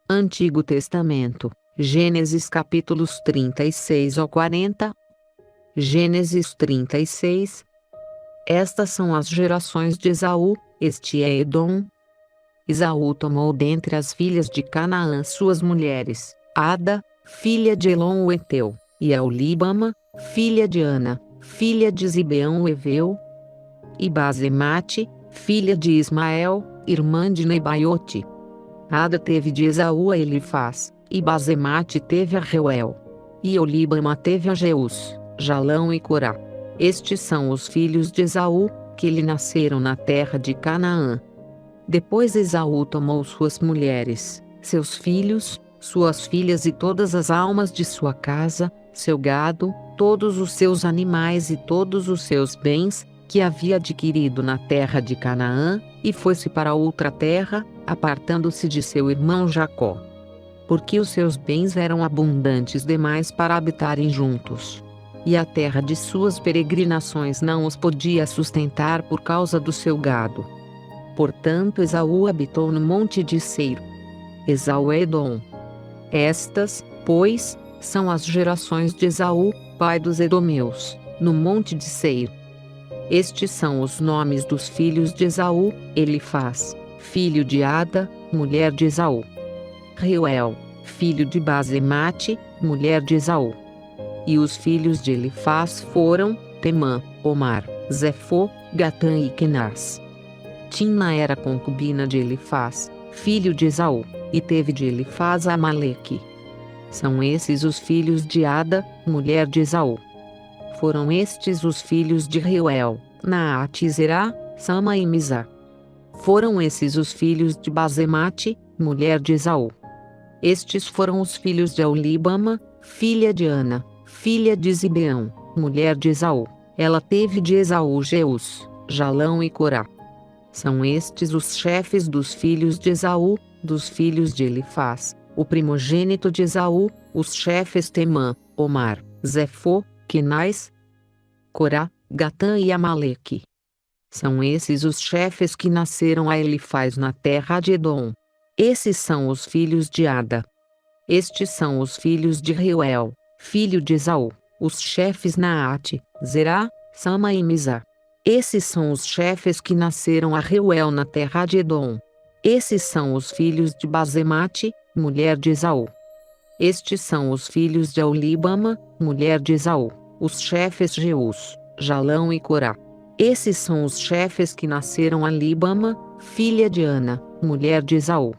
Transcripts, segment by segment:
Antigo Testamento, Gênesis capítulos 36 ao 40. Gênesis 36. Estas são as gerações de Esaú, este é Edom. Esaú tomou dentre as filhas de Canaã suas mulheres, Ada, filha de Elon o Eteu, e Aholibama, filha de Ana, filha de Zibeão o Eveu, e Basemate, filha de Ismael, irmã de Nebaiote. Ada teve de Esaú a Elifaz, e Basemate teve a Reuel. E Aholibama teve a Jeus, Jalão e Corá. Estes são os filhos de Esaú, que lhe nasceram na terra de Canaã. Depois Esaú tomou suas mulheres, seus filhos, suas filhas e todas as almas de sua casa, seu gado, todos os seus animais e todos os seus bens, que havia adquirido na terra de Canaã, e foi-se para outra terra, apartando-se de seu irmão Jacó. Porque os seus bens eram abundantes demais para habitarem juntos. E a terra de suas peregrinações não os podia sustentar por causa do seu gado. Portanto Esaú habitou no monte de Seir. Esaú é Edom. Estas, pois, são as gerações de Esaú, pai dos edomeus, no monte de Seir. Estes são os nomes dos filhos de Esaú: Elifaz, filho de Ada, mulher de Esaú. Reuel, filho de Basemate, mulher de Esaú. E os filhos de Elifaz foram, Temã, Omar, Zefô, Gatã e Kenaz. Timna era concubina de Elifaz, filho de Esaú, e teve de Elifaz Amaleque. São esses os filhos de Ada, mulher de Esaú. Foram estes os filhos de Reuel, Naate e Zerá, Sama e Mizá. Foram esses os filhos de Basemate, mulher de Esaú. Estes foram os filhos de Aholibama, filha de Ana, filha de Zibeão, mulher de Esaú. Ela teve de Esaú Jeus, Jalão e Corá. São estes os chefes dos filhos de Esaú, dos filhos de Elifaz, o primogênito de Esaú, os chefes Temã, Omar, Zefô, Kenaz, Corá, Gatã e Amaleque. São esses os chefes que nasceram a Elifaz na terra de Edom. Esses são os filhos de Ada. Estes são os filhos de Reuel, filho de Esaú, os chefes Naate, Zerá, Sama e Mizá. Esses são os chefes que nasceram a Reuel na terra de Edom. Esses são os filhos de Basemate, mulher de Esaú. Estes são os filhos de Aholibama, mulher de Esaú, os chefes Jeus, Jalão e Corá. Esses são os chefes que nasceram a Libama, filha de Ana, mulher de Esaú.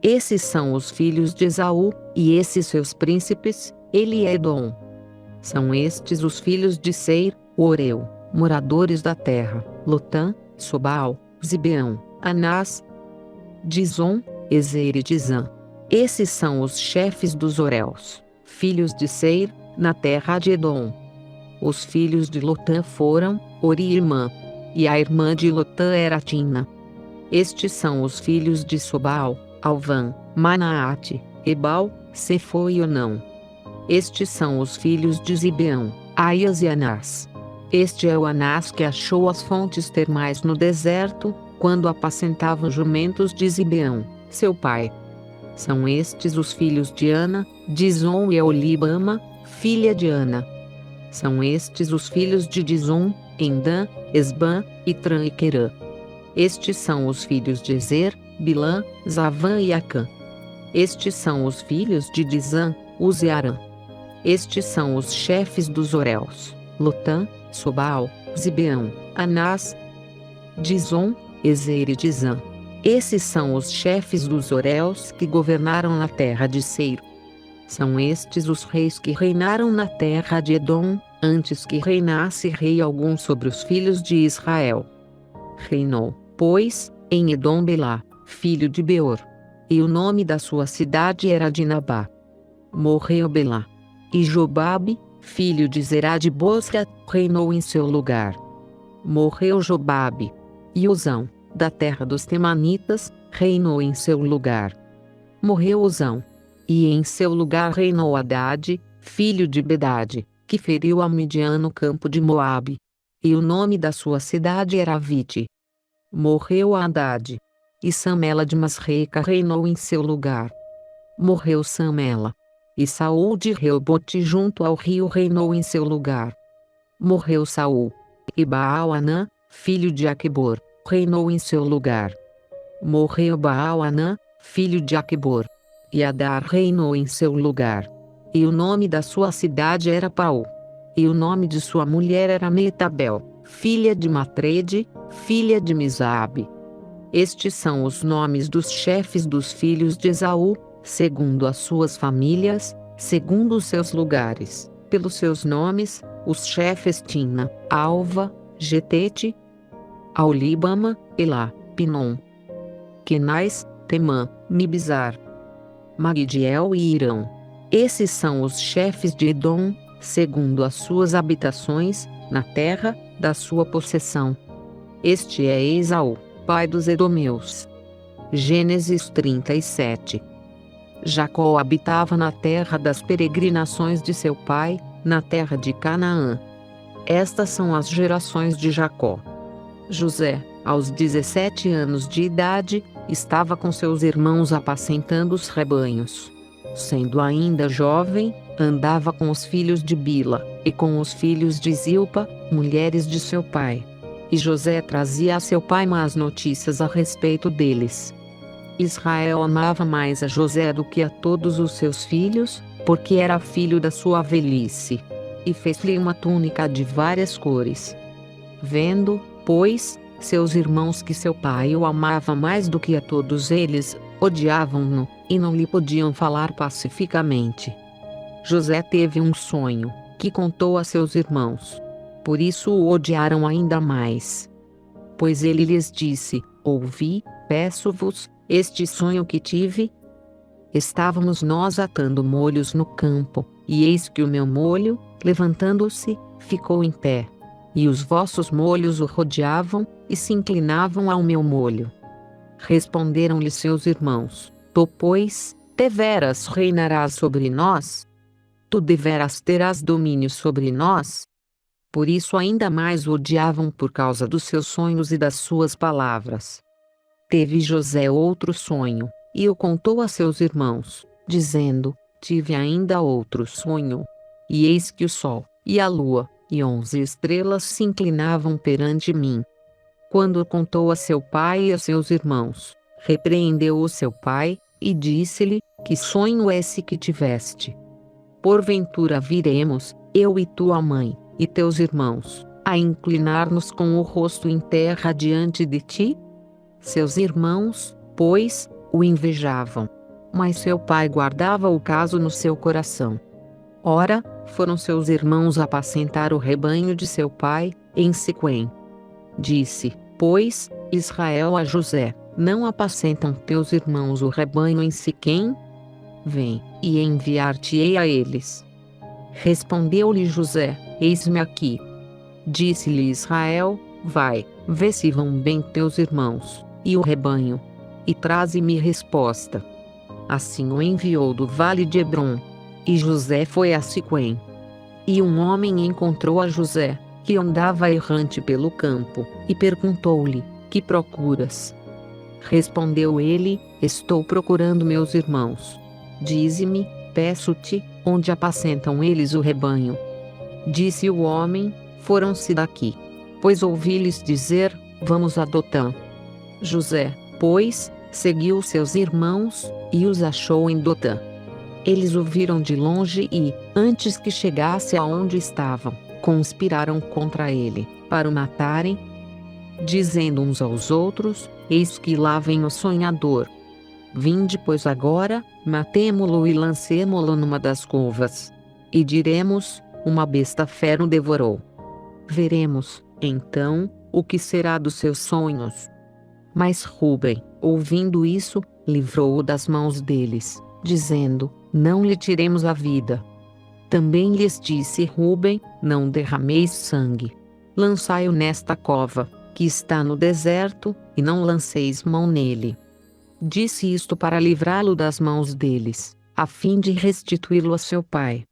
Esses são os filhos de Esaú, e esses seus príncipes, ele e Edom. São estes os filhos de Seir, o Oreu, moradores da terra, Lotã, Sobal, Zibeão, Anás, Dizon, Ezer e Dizã. Esses são os chefes dos Oreus, filhos de Seir, na terra de Edom. Os filhos de Lotã foram, Ori e irmã, e a irmã de Lotã era Timna. Estes são os filhos de Sobal, Alvã, Manaate, Ebal, Sefo e Onão. Estes são os filhos de Zibeão, Aias e Anás. Este é o Anás que achou as fontes termais no deserto, quando apacentava os jumentos de Zibeão, seu pai. São estes os filhos de Ana, Dizon e Aholibama, filha de Ana. São estes os filhos de Dizon, Endã, Esbã, Itran e Querã. Estes são os filhos de Ezer, Bilã, Zavã e Acã. Estes são os filhos de Dizã, Uz e Arã. Estes são os chefes dos Oreus, Lotã, Sobal, Zibeão, Anás, Dizon, Ezer e Dizã. Esses são os chefes dos Oreus que governaram na terra de Seir. São estes os reis que reinaram na terra de Edom, antes que reinasse rei algum sobre os filhos de Israel. Reinou, pois, em Edom Belá, filho de Beor. E o nome da sua cidade era Dinabá. Morreu Belá. E Jobabe, filho de Zerá de Bosra, reinou em seu lugar. Morreu Jobabe. E Uzão, da terra dos Temanitas, reinou em seu lugar. Morreu Uzão. E em seu lugar reinou Hadade, filho de Bedade, que feriu a Midian no campo de Moabe. E o nome da sua cidade era Avite. Morreu Hadade. E Samela de Masreca reinou em seu lugar. morreu Samela. E Saul de Reobote junto ao rio reinou em seu lugar. Morreu Saul. E Baal-Hanã, filho de Aquebor, reinou em seu lugar. Morreu Baal-Hanã, filho de Aquebor. E Adar reinou em seu lugar. E o nome da sua cidade era Pau. E o nome de sua mulher era Meetabel, filha de Matrede, filha de Misabe. Estes são os nomes dos chefes dos filhos de Esaú, segundo as suas famílias, segundo os seus lugares, pelos seus nomes, os chefes Tina, Alva, Getete, Aulibama, Elá, Pinom, Kenais, Temã, Mibzar, Magidiel e Irão. Esses são os chefes de Edom, segundo as suas habitações, na terra da sua possessão. Este é Esaú, pai dos edomeus. Gênesis 37. Jacó habitava na terra das peregrinações de seu pai, na terra de Canaã. Estas são as gerações de Jacó. José, aos 17 anos de idade, estava com seus irmãos apacentando os rebanhos. Sendo ainda jovem, andava com os filhos de Bila, e com os filhos de Zilpa, mulheres de seu pai. E José trazia a seu pai más notícias a respeito deles. Israel amava mais a José do que a todos os seus filhos, porque era filho da sua velhice. E fez-lhe uma túnica de várias cores. Vendo, pois, seus irmãos que seu pai o amava mais do que a todos eles, odiavam-no, e não lhe podiam falar pacificamente. José teve um sonho, que contou a seus irmãos. Por isso o odiaram ainda mais. Pois ele lhes disse: ouvi, peço-vos, este sonho que tive. Estávamos nós atando molhos no campo, e eis que o meu molho, levantando-se, ficou em pé. E os vossos molhos o rodeavam, e se inclinavam ao meu molho. Responderam-lhe seus irmãos: tu, pois, deveras reinarás sobre nós? Tu deveras terás domínio sobre nós? Por isso ainda mais o odiavam por causa dos seus sonhos e das suas palavras. Teve José outro sonho, e o contou a seus irmãos, dizendo: tive ainda outro sonho. E eis que o sol, e a lua, e 11 estrelas se inclinavam perante mim. Quando o contou a seu pai e a seus irmãos, repreendeu o seu pai, e disse-lhe: que sonho é esse que tiveste? Porventura viremos, eu e tua mãe, e teus irmãos, a inclinar-nos com o rosto em terra diante de ti? Seus irmãos, pois, o invejavam. Mas seu pai guardava o caso no seu coração. Ora, foram seus irmãos apacentar o rebanho de seu pai, em Siquém. Disse, pois, Israel a José: não apacentam teus irmãos o rebanho em Siquém? Vem, e enviar-te-ei a eles. Respondeu-lhe José: eis-me aqui. Disse-lhe Israel: vai, vê se vão bem teus irmãos, e o rebanho, e traze-me resposta. Assim o enviou do vale de Hebrom. E José foi a Siquém. E um homem encontrou a José, que andava errante pelo campo, e perguntou-lhe: que procuras? Respondeu ele: estou procurando meus irmãos. Dize-me, peço-te, onde apacentam eles o rebanho? Disse o homem: foram-se daqui. Pois ouvi-lhes dizer: vamos a Dotã. José, pois, seguiu seus irmãos, e os achou em Dotã. Eles o viram de longe e, antes que chegasse aonde estavam, conspiraram contra ele, para o matarem, dizendo uns aos outros: eis que lá vem o sonhador. Vinde pois agora, matemo-lo e lancemo-lo numa das covas. E diremos: uma besta fera o devorou. Veremos, então, o que será dos seus sonhos. Mas Rúben, ouvindo isso, livrou-o das mãos deles, dizendo: não lhe tiremos a vida. Também lhes disse Rúben: não derrameis sangue. Lançai-o nesta cova, que está no deserto, e não lanceis mão nele. Disse isto para livrá-lo das mãos deles, a fim de restituí-lo a seu pai.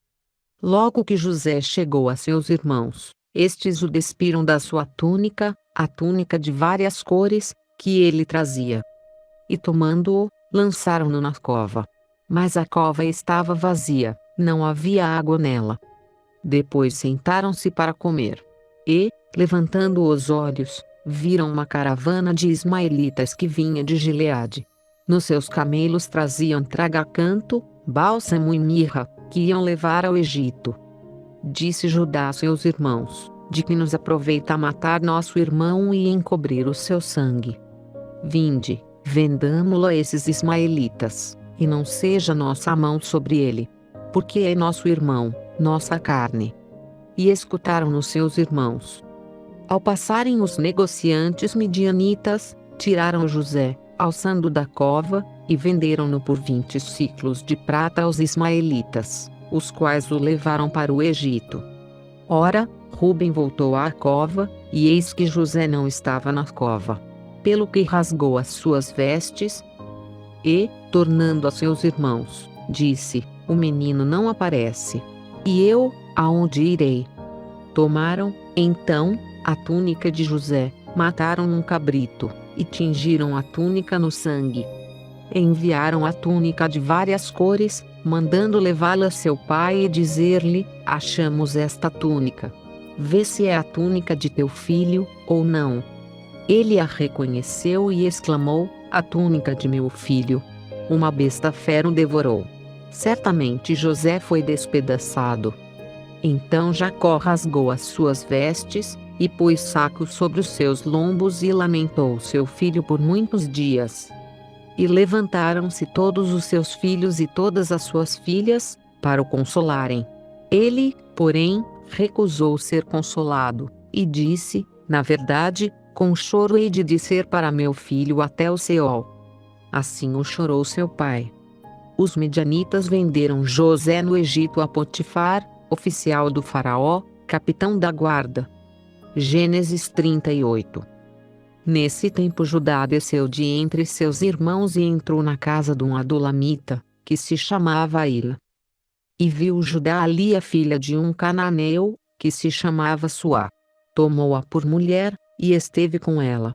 Logo que José chegou a seus irmãos, estes o despiram da sua túnica, a túnica de várias cores, que ele trazia. E tomando-o, lançaram-no na cova. mas a cova estava vazia, não havia água nela. Depois sentaram-se para comer. E, levantando os olhos, viram uma caravana de ismaelitas que vinha de Gileade. Nos seus camelos traziam tragacanto, bálsamo e mirra, que iam levar ao Egito. Disse Judá a seus irmãos: de que nos aproveita matar nosso irmão e encobrir o seu sangue? Vinde, vendamo-lo a esses ismaelitas, e não seja nossa mão sobre ele. Porque é nosso irmão, nossa carne. E escutaram os seus irmãos. Ao passarem os negociantes midianitas, tiraram José, alçando da cova, e venderam-no por 20 siclos de prata aos ismaelitas, os quais o levaram para o Egito. Ora, Rúben voltou à cova, e eis que José não estava na cova. Pelo que rasgou as suas vestes, e, tornando a seus irmãos, disse: o menino não aparece. E eu, aonde irei? Tomaram, então, a túnica de José, mataram um cabrito, e tingiram a túnica no sangue. Enviaram a túnica de várias cores, mandando levá-la a seu pai e dizer-lhe: achamos esta túnica. Vê se é a túnica de teu filho, ou não. Ele a reconheceu e exclamou: a túnica de meu filho. Uma besta fera o devorou. Certamente José foi despedaçado. Então Jacó rasgou as suas vestes, e pôs saco sobre os seus lombos e lamentou seu filho por muitos dias. E levantaram-se todos os seus filhos e todas as suas filhas, para o consolarem. Ele, porém, recusou ser consolado, e disse: na verdade, com choro hei de descer para meu filho até o Seol. Assim o chorou seu pai. Os midianitas venderam José no Egito a Potifar, oficial do faraó, capitão da guarda. Gênesis 38. Nesse tempo Judá desceu de entre seus irmãos e entrou na casa de um adulamita, que se chamava Hila. E viu Judá ali a filha de um cananeu, que se chamava Suá. Tomou-a por mulher, e esteve com ela.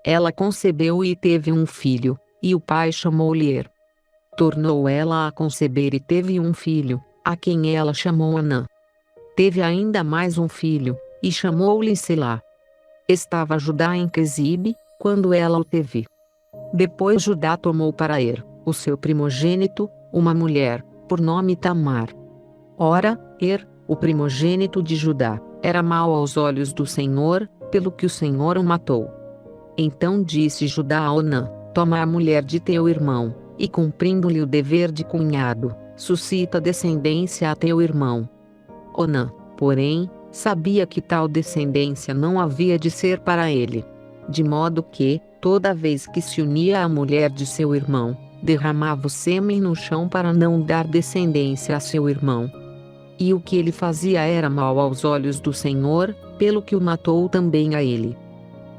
Ela concebeu e teve um filho, e o pai chamou-lhe Er. Tornou ela a conceber e teve um filho, a quem ela chamou Anã. Teve ainda mais um filho, e chamou-lhe Selá. Estava Judá em Quezibe, quando ela o teve. Depois Judá tomou para Er, o seu primogênito, uma mulher, por nome Tamar. Ora, Er, o primogênito de Judá, era mau aos olhos do Senhor, pelo que o Senhor o matou. Então disse Judá a Onã: toma a mulher de teu irmão, e cumprindo-lhe o dever de cunhado, suscita descendência a teu irmão. Onã, porém, sabia que tal descendência não havia de ser para ele. De modo que, toda vez que se unia à mulher de seu irmão, derramava o sêmen no chão para não dar descendência a seu irmão. E o que ele fazia era mal aos olhos do Senhor, pelo que o matou também a ele.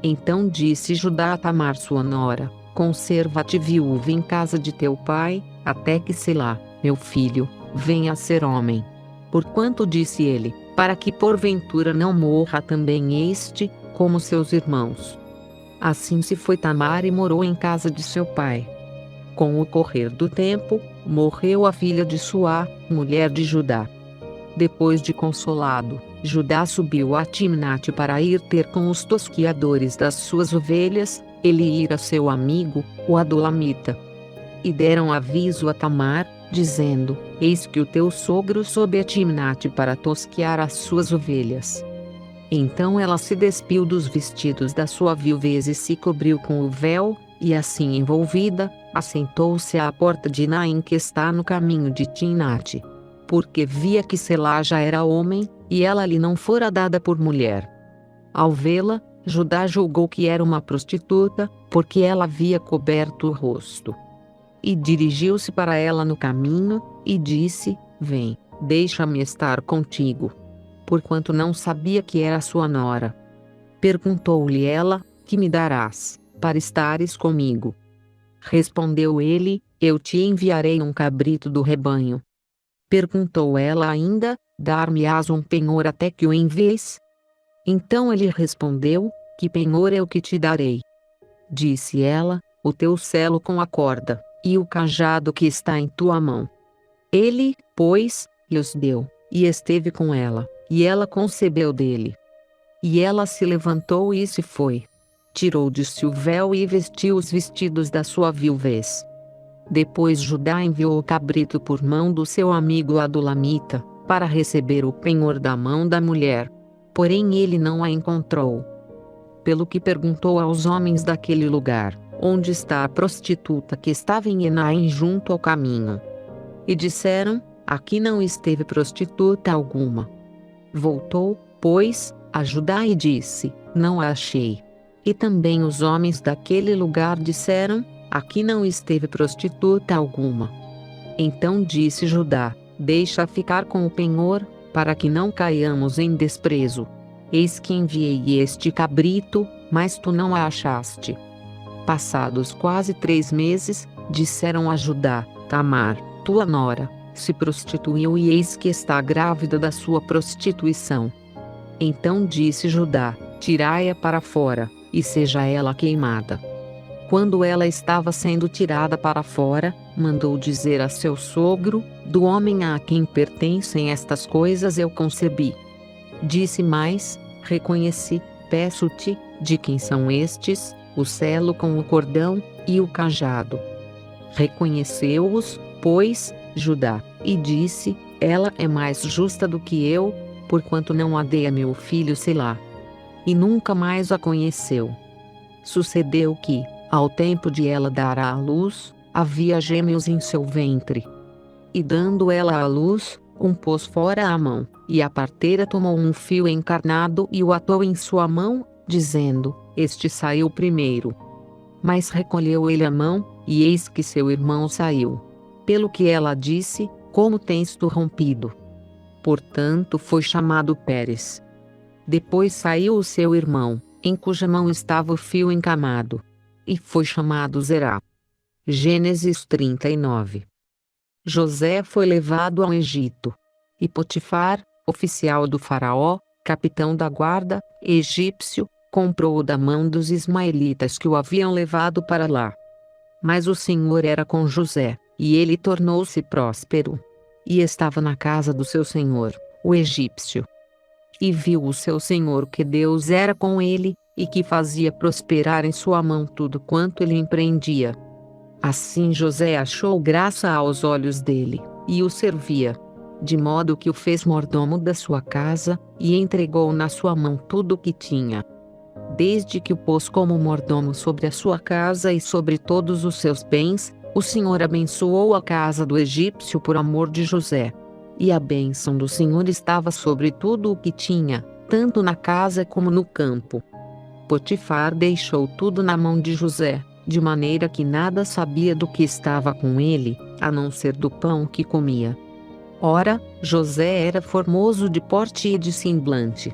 Então disse Judá a Tamar sua nora: conserva-te viúva em casa de teu pai, até que Selá, meu filho, venha a ser homem. Porquanto disse ele, para que porventura não morra também este, como seus irmãos. Assim se foi Tamar e morou em casa de seu pai. Com o correr do tempo, morreu a filha de Suá, mulher de Judá. Depois de consolado, Judá subiu a Timnate para ir ter com os tosquiadores das suas ovelhas, ele e Ira seu amigo, o adulamita. E deram aviso a Tamar, dizendo: eis que o teu sogro sobe a Timnate para tosquiar as suas ovelhas. Então ela se despiu dos vestidos da sua viuvez e se cobriu com o véu, e assim envolvida, assentou-se à porta de Naim que está no caminho de Timnate. Porque via que Selá já era homem, e ela lhe não fora dada por mulher. Ao vê-la, Judá julgou que era uma prostituta, porque ela havia coberto o rosto. E dirigiu-se para ela no caminho, e disse: vem, deixa-me estar contigo. Porquanto não sabia que era sua nora. Perguntou-lhe ela: que me darás, para estares comigo? Respondeu ele: eu te enviarei um cabrito do rebanho. Perguntou ela ainda: dar-me-ás um penhor até que o envies? Então ele respondeu: que penhor é o que te darei? Disse ela: o teu selo com a corda. e o cajado que está em tua mão. Ele, pois, lhes deu, e esteve com ela, e ela concebeu dele. E ela se levantou e se foi. Tirou de si o véu e vestiu os vestidos da sua viuvez. Depois Judá enviou o cabrito por mão do seu amigo Adulamita, para receber o penhor da mão da mulher. Porém ele não a encontrou. Pelo que perguntou aos homens daquele lugar, onde está a prostituta que estava em Enaim junto ao caminho? E disseram, aqui não esteve prostituta alguma. Voltou, pois, a Judá e disse, não a achei. E também os homens daquele lugar disseram, aqui não esteve prostituta alguma. Então disse Judá, deixa ficar com o penhor, para que não caiamos em desprezo. Eis que enviei este cabrito, mas tu não a achaste. Passados quase 3 meses, disseram a Judá, Tamar, tua nora, se prostituiu e eis que está grávida da sua prostituição. Então disse Judá, tirai-a para fora, e seja ela queimada. Quando ela estava sendo tirada para fora, mandou dizer a seu sogro, do homem a quem pertencem estas coisas eu concebi. Disse mais, reconheci, peço-te, de quem são estes, o selo com o cordão, e o cajado. Reconheceu-os, pois, Judá, e disse, ela é mais justa do que eu, porquanto não a dei a meu filho Selá. E nunca mais a conheceu. Sucedeu que, ao tempo de ela dar à luz, havia gêmeos em seu ventre. E dando ela à luz, um pôs fora a mão, e a parteira tomou um fio encarnado e o atou em sua mão, dizendo, este saiu primeiro. Mas recolheu ele a mão, e eis que seu irmão saiu. Pelo que ela disse, como tens tu rompido? Portanto foi chamado Pérez. Depois saiu o seu irmão, em cuja mão estava o fio encamado. E foi chamado Zerá. Gênesis 39. José foi levado ao Egito. E Potifar, oficial do faraó, capitão da guarda, egípcio, comprou-o da mão dos ismaelitas que o haviam levado para lá. Mas o Senhor era com José, e ele tornou-se próspero. E estava na casa do seu senhor, o egípcio. E viu o seu senhor que Deus era com ele, e que fazia prosperar em sua mão tudo quanto ele empreendia. Assim José achou graça aos olhos dele, e o servia. De modo que o fez mordomo da sua casa, e entregou na sua mão tudo o que tinha. Desde que o pôs como mordomo sobre a sua casa e sobre todos os seus bens, o Senhor abençoou a casa do egípcio por amor de José. E a bênção do Senhor estava sobre tudo o que tinha, tanto na casa como no campo. Potifar deixou tudo na mão de José, de maneira que nada sabia do que estava com ele, a não ser do pão que comia. Ora, José era formoso de porte e de semblante.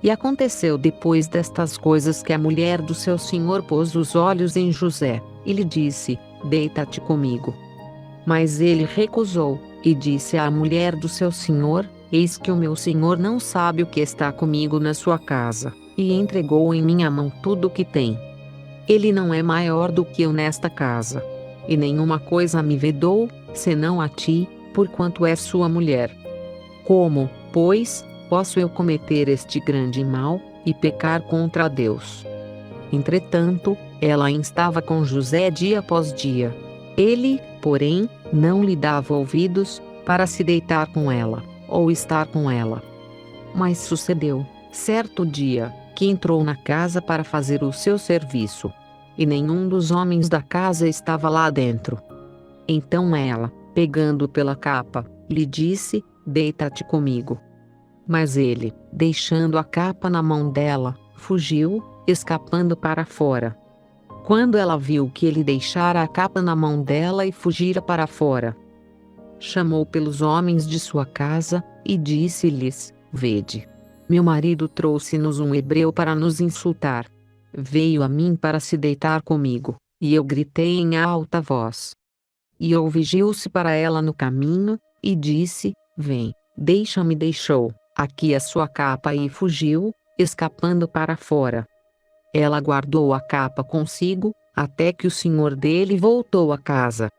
E aconteceu depois destas coisas que a mulher do seu senhor pôs os olhos em José, e lhe disse, deita-te comigo. Mas ele recusou, e disse à mulher do seu senhor, eis que o meu senhor não sabe o que está comigo na sua casa, e entregou em minha mão tudo o que tem. Ele não é maior do que eu nesta casa. E nenhuma coisa me vedou, senão a ti, porquanto és sua mulher. Como, pois, posso eu cometer este grande mal, e pecar contra Deus? Entretanto, ela instava com José dia após dia. Ele, porém, não lhe dava ouvidos, para se deitar com ela, ou estar com ela. Mas sucedeu, certo dia, que entrou na casa para fazer o seu serviço. E nenhum dos homens da casa estava lá dentro. Então ela, pegando-o pela capa, lhe disse, deita-te comigo. Mas ele, deixando a capa na mão dela, fugiu, escapando para fora. Quando ela viu que ele deixara a capa na mão dela e fugira para fora, chamou pelos homens de sua casa, e disse-lhes, vede, meu marido trouxe-nos um hebreu para nos insultar. Veio a mim para se deitar comigo, e eu gritei em alta voz. E ouviu-se para ela no caminho, e disse, vem, deixa-me. Deixou aqui a sua capa e fugiu, escapando para fora. Ela guardou a capa consigo, até que o senhor dele voltou a casa.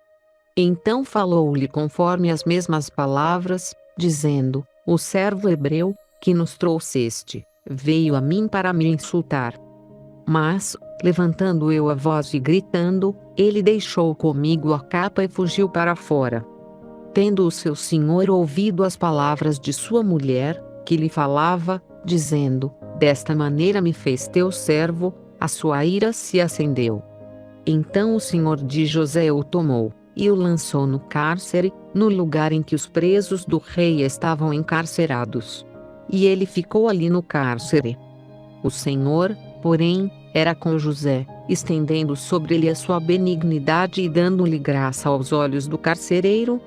Então falou-lhe conforme as mesmas palavras, dizendo: o servo hebreu, que nos trouxeste, veio a mim para me insultar. Mas, levantando eu a voz e gritando, ele deixou comigo a capa e fugiu para fora. Tendo o seu senhor ouvido as palavras de sua mulher, que lhe falava, dizendo: desta maneira me fez teu servo, a sua ira se acendeu. Então o senhor de José o tomou, e o lançou no cárcere, no lugar em que os presos do rei estavam encarcerados. E ele ficou ali no cárcere. O Senhor, porém, era com José, estendendo sobre ele a sua benignidade e dando-lhe graça aos olhos do carcereiro,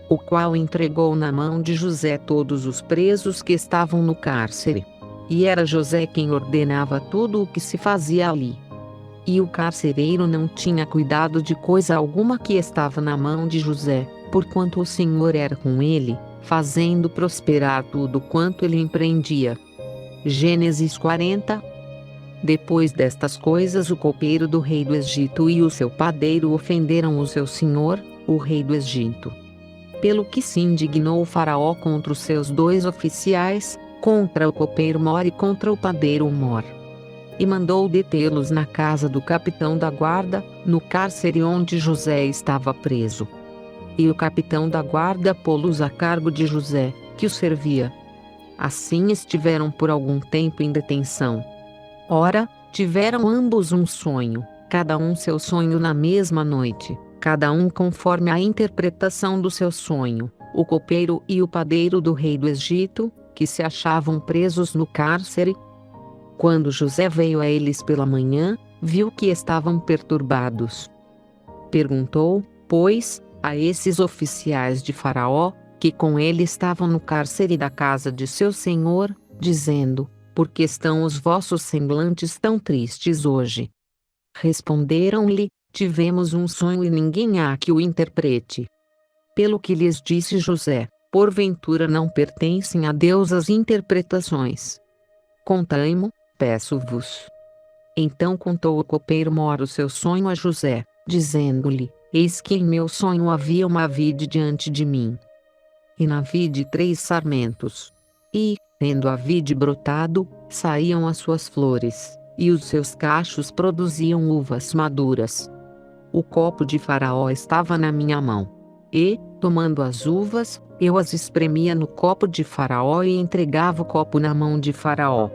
o qual entregou na mão de José todos os presos que estavam no cárcere. E era José quem ordenava tudo o que se fazia ali. E o carcereiro não tinha cuidado de coisa alguma que estava na mão de José, porquanto o Senhor era com ele, fazendo prosperar tudo quanto ele empreendia. Gênesis 40. Depois destas coisas, o copeiro do rei do Egito e o seu padeiro ofenderam o seu senhor, o rei do Egito. Pelo que se indignou o faraó contra os seus 2 oficiais, contra o copeiro Mor e contra o padeiro Mor. E mandou detê-los na casa do capitão da guarda, no cárcere onde José estava preso. E o capitão da guarda pô-los a cargo de José, que o servia. Assim estiveram por algum tempo em detenção. Ora, tiveram ambos um sonho, cada um seu sonho na mesma noite, cada um conforme a interpretação do seu sonho, o copeiro e o padeiro do rei do Egito, que se achavam presos no cárcere. Quando José veio a eles pela manhã, viu que estavam perturbados. Perguntou, pois, a esses oficiais de Faraó, que com ele estavam no cárcere da casa de seu senhor, dizendo: por que estão os vossos semblantes tão tristes hoje? Responderam-lhe: tivemos um sonho e ninguém há que o interprete. Pelo que lhes disse José: porventura não pertencem a Deus as interpretações? Contai-mo, peço-vos. Então contou o copeiro Mor o seu sonho a José, dizendo-lhe: eis que em meu sonho havia uma vide diante de mim. E na vide 3 sarmentos. E, tendo a vide brotado, saíam as suas flores, e os seus cachos produziam uvas maduras. O copo de Faraó estava na minha mão. E, tomando as uvas, eu as espremia no copo de Faraó e entregava o copo na mão de Faraó.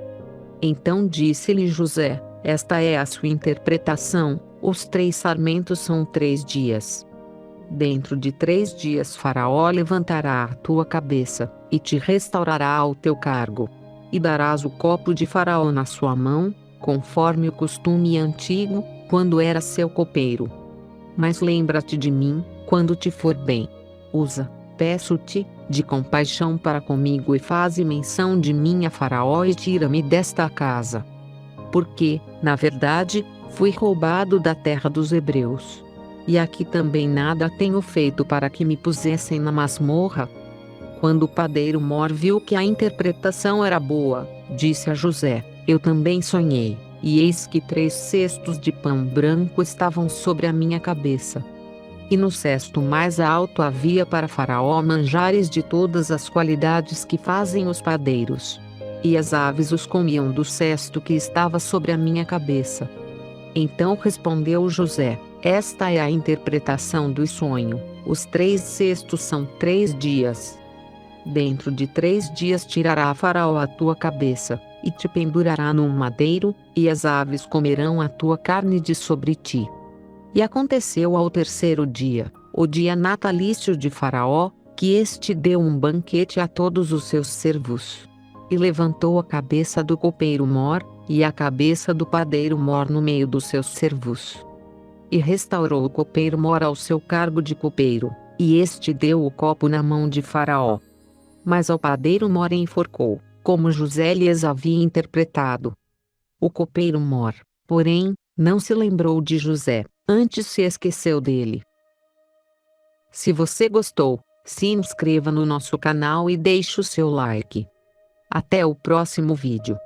Então disse-lhe José: esta é a sua interpretação, os 3 sarmentos são 3 dias. Dentro de 3 dias Faraó levantará a tua cabeça, e te restaurará ao teu cargo. E darás o copo de Faraó na sua mão, conforme o costume antigo, quando era seu copeiro. Mas lembra-te de mim, quando te for bem. Usa, peço-te, de compaixão para comigo e faze menção de mim a Faraó e tira-me desta casa. Porque, na verdade, fui roubado da terra dos hebreus. E aqui também nada tenho feito para que me pusessem na masmorra. Quando o padeiro Mor viu que a interpretação era boa, disse a José: eu também sonhei, e eis que 3 cestos de pão branco estavam sobre a minha cabeça. E no cesto mais alto havia para Faraó manjares de todas as qualidades que fazem os padeiros. E as aves os comiam do cesto que estava sobre a minha cabeça. Então respondeu José: esta é a interpretação do sonho, os 3 cestos são 3 dias. Dentro de 3 dias tirará Faraó a tua cabeça, e te pendurará num madeiro, e as aves comerão a tua carne de sobre ti. E aconteceu ao 3º dia, o dia natalício de Faraó, que este deu um banquete a todos os seus servos. E levantou a cabeça do copeiro Mor, e a cabeça do padeiro Mor no meio dos seus servos. E restaurou o copeiro Mor ao seu cargo de copeiro, e este deu o copo na mão de Faraó. Mas ao padeiro Mor enforcou, como José lhes havia interpretado. O copeiro Mor, porém, não se lembrou de José, antes se esqueceu dele. Se você gostou, se inscreva no nosso canal e deixe o seu like. Até o próximo vídeo.